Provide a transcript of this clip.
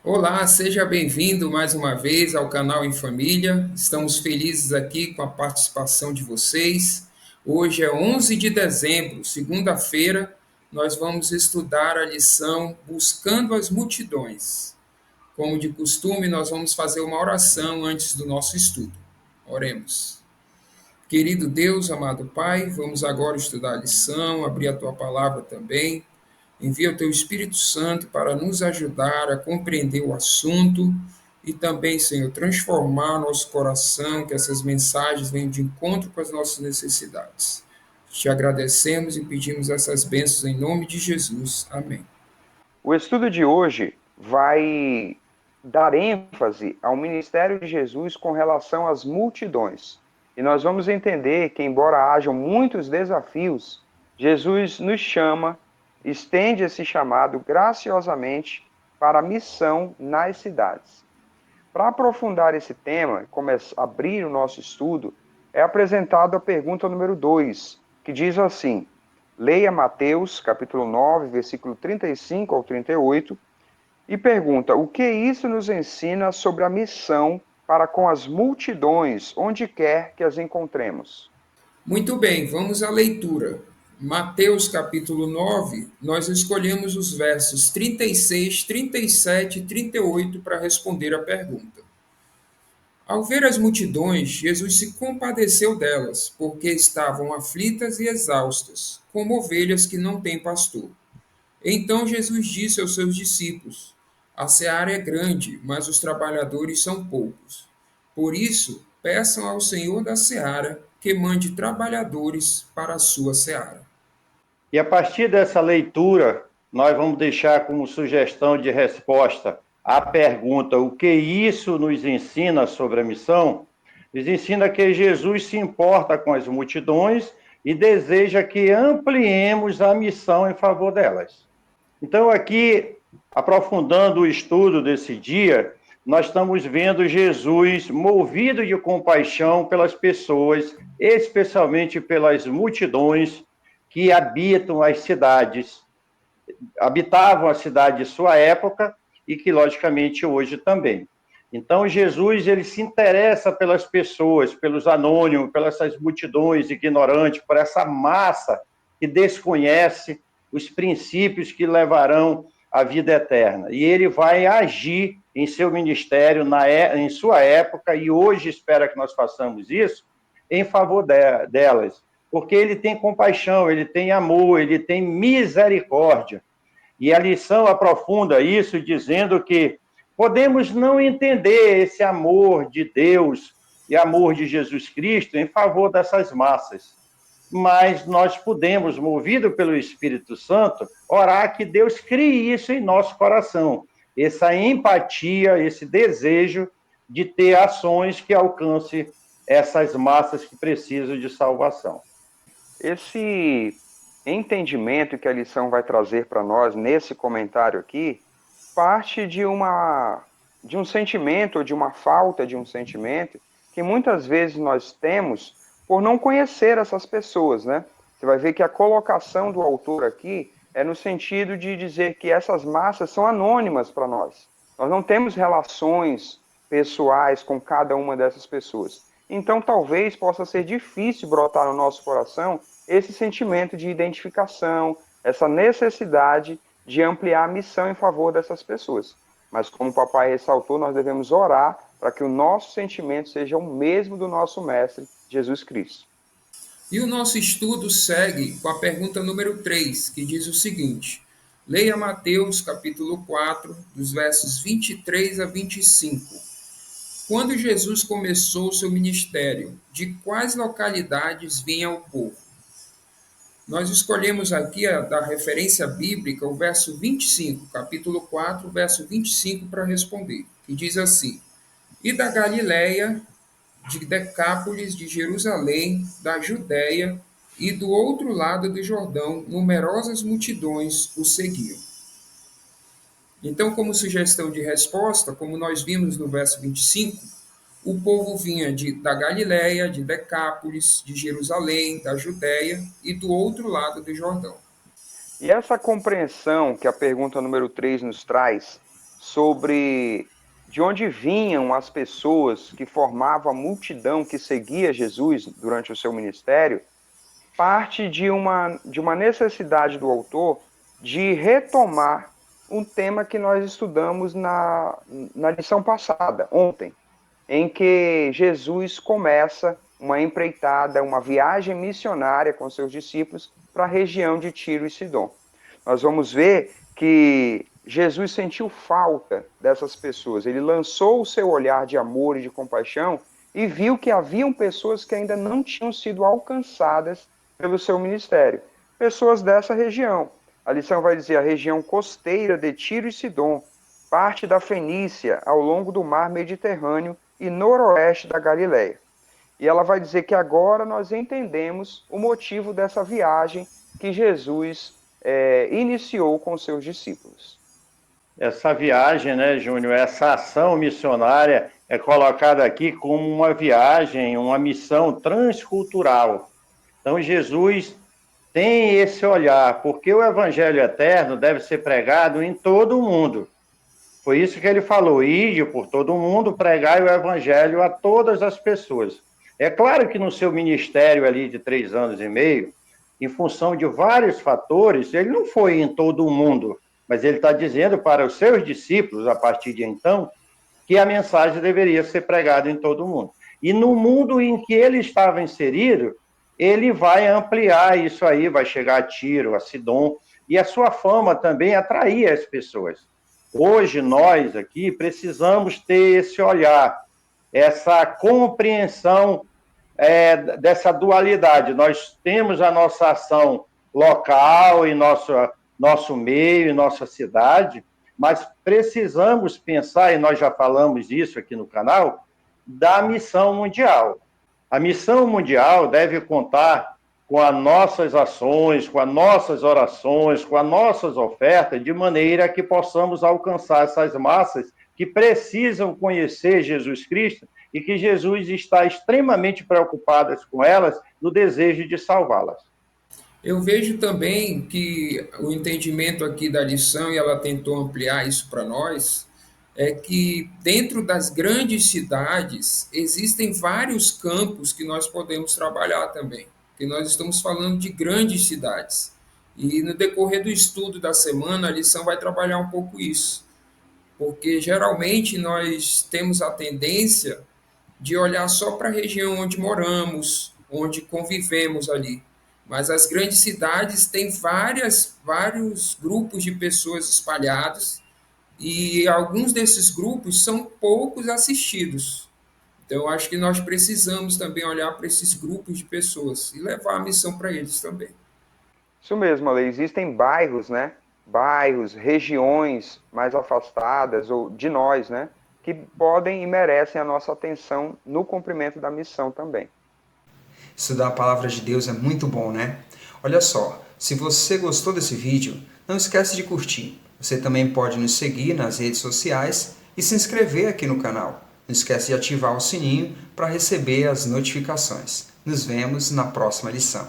Olá, seja bem-vindo mais uma vez ao canal Em Família. Estamos felizes aqui com a participação de vocês. Hoje é 11 de dezembro, segunda-feira. Nós vamos estudar a lição Buscando as Multidões. Como de costume, nós vamos fazer uma oração antes do nosso estudo. Oremos. Querido Deus, amado Pai, vamos agora estudar a lição, abrir a tua palavra também. Envia o teu Espírito Santo para nos ajudar a compreender o assunto e também, Senhor, transformar nosso coração, que essas mensagens venham de encontro com as nossas necessidades. Te agradecemos e pedimos essas bênçãos em nome de Jesus. Amém. O estudo de hoje vai dar ênfase ao ministério de Jesus com relação às multidões. E nós vamos entender que, embora hajam muitos desafios, Jesus nos chama, estende esse chamado graciosamente para a missão nas cidades. Para aprofundar esse tema e abrir o nosso estudo, é apresentada a pergunta número 2, que diz assim: leia Mateus, capítulo 9, versículo 35 ao 38, e pergunta: o que isso nos ensina sobre a missão para com as multidões, onde quer que as encontremos? Muito bem, vamos à leitura. Mateus capítulo 9, nós escolhemos os versos 36, 37 e 38 para responder a pergunta. Ao ver as multidões, Jesus se compadeceu delas, porque estavam aflitas e exaustas, como ovelhas que não têm pastor. Então Jesus disse aos seus discípulos: a seara é grande, mas os trabalhadores são poucos. Por isso, peçam ao Senhor da seara que mande trabalhadores para a sua seara. E a partir dessa leitura, nós vamos deixar como sugestão de resposta a pergunta: o que isso nos ensina sobre a missão? Nos ensina que Jesus se importa com as multidões e deseja que ampliemos a missão em favor delas. Então, aqui, aprofundando o estudo desse dia, nós estamos vendo Jesus movido de compaixão pelas pessoas, especialmente pelas multidões que habitam as cidades, habitavam a cidade de sua época e que, logicamente, hoje também. Então, Jesus, ele se interessa pelas pessoas, pelos anônimos, pelas multidões ignorantes, por essa massa que desconhece os princípios que levarão à vida eterna. E ele vai agir em seu ministério, em sua época, e hoje espera que nós façamos isso, em favor delas. Porque ele tem compaixão, ele tem amor, ele tem misericórdia. E a lição aprofunda isso, dizendo que podemos não entender esse amor de Deus e amor de Jesus Cristo em favor dessas massas, mas nós podemos, movido pelo Espírito Santo, orar que Deus crie isso em nosso coração, essa empatia, esse desejo de ter ações que alcance essas massas que precisam de salvação. Esse entendimento que a lição vai trazer para nós nesse comentário aqui parte de um sentimento ou de uma falta de um sentimento que muitas vezes nós temos por não conhecer essas pessoas, né? Você vai ver que a colocação do autor aqui é no sentido de dizer que essas massas são anônimas para nós. Nós não temos relações pessoais com cada uma dessas pessoas. Então, talvez possa ser difícil brotar no nosso coração esse sentimento de identificação, essa necessidade de ampliar a missão em favor dessas pessoas. Mas, como o papai ressaltou, nós devemos orar para que o nosso sentimento seja o mesmo do nosso Mestre, Jesus Cristo. E o nosso estudo segue com a pergunta número 3, que diz o seguinte: leia Mateus capítulo 4, dos versos 23 a 25. Quando Jesus começou seu ministério, de quais localidades vinha o povo? Nós escolhemos aqui da referência bíblica o verso 25, capítulo 4, verso 25, para responder, que diz assim: e da Galiléia, de Decápolis, de Jerusalém, da Judéia e do outro lado do Jordão, numerosas multidões o seguiam. Então, como sugestão de resposta, como nós vimos no verso 25, o povo vinha da Galiléia, de Decápolis, de Jerusalém, da Judéia e do outro lado do Jordão. E essa compreensão que a pergunta número 3 nos traz sobre de onde vinham as pessoas que formavam a multidão que seguia Jesus durante o seu ministério, parte de uma necessidade do autor de retomar um tema que nós estudamos na lição passada, ontem, em que Jesus começa uma empreitada, uma viagem missionária com seus discípulos para a região de Tiro e Sidom. Nós vamos ver que Jesus sentiu falta dessas pessoas. Ele lançou o seu olhar de amor e de compaixão e viu que haviam pessoas que ainda não tinham sido alcançadas pelo seu ministério. Pessoas dessa região. A lição vai dizer a região costeira de Tiro e Sidom, parte da Fenícia, ao longo do mar Mediterrâneo e noroeste da Galileia. E ela vai dizer que agora nós entendemos o motivo dessa viagem que Jesus iniciou com seus discípulos. Essa viagem, né, Júnior, essa ação missionária é colocada aqui como uma viagem, uma missão transcultural. Então, Jesus tem esse olhar, porque o evangelho eterno deve ser pregado em todo o mundo. Foi isso que ele falou, ide por todo o mundo, pregai o evangelho a todas as pessoas. É claro que no seu ministério ali de 3 anos e meio, em função de vários fatores, ele não foi em todo o mundo, mas ele está dizendo para os seus discípulos, a partir de então, que a mensagem deveria ser pregada em todo o mundo. E no mundo em que ele estava inserido, ele vai ampliar isso aí, vai chegar a Tiro, a Sidom, e a sua fama também atraía as pessoas. Hoje, nós aqui precisamos ter esse olhar, essa compreensão dessa dualidade. Nós temos a nossa ação local, em nosso meio, em nossa cidade, mas precisamos pensar, e nós já falamos isso aqui no canal, da missão mundial. A missão mundial deve contar com as nossas ações, com as nossas orações, com as nossas ofertas, de maneira que possamos alcançar essas massas que precisam conhecer Jesus Cristo e que Jesus está extremamente preocupado com elas no desejo de salvá-las. Eu vejo também que o entendimento aqui da lição, e ela tentou ampliar isso para nós, é que dentro das grandes cidades existem vários campos que nós podemos trabalhar também, que nós estamos falando de grandes cidades. E no decorrer do estudo da semana, a lição vai trabalhar um pouco isso, porque geralmente nós temos a tendência de olhar só para a região onde moramos, onde convivemos ali. Mas as grandes cidades têm vários grupos de pessoas espalhados e alguns desses grupos são poucos assistidos. Então, acho que nós precisamos também olhar para esses grupos de pessoas e levar a missão para eles também. Isso mesmo, Ale. Existem bairros, né? Bairros, regiões mais afastadas ou de nós, né? Que podem e merecem a nossa atenção no cumprimento da missão também. Estudar a palavra de Deus é muito bom, né? Olha só, se você gostou desse vídeo, não esquece de curtir. Você também pode nos seguir nas redes sociais e se inscrever aqui no canal. Não esquece de ativar o sininho para receber as notificações. Nos vemos na próxima lição.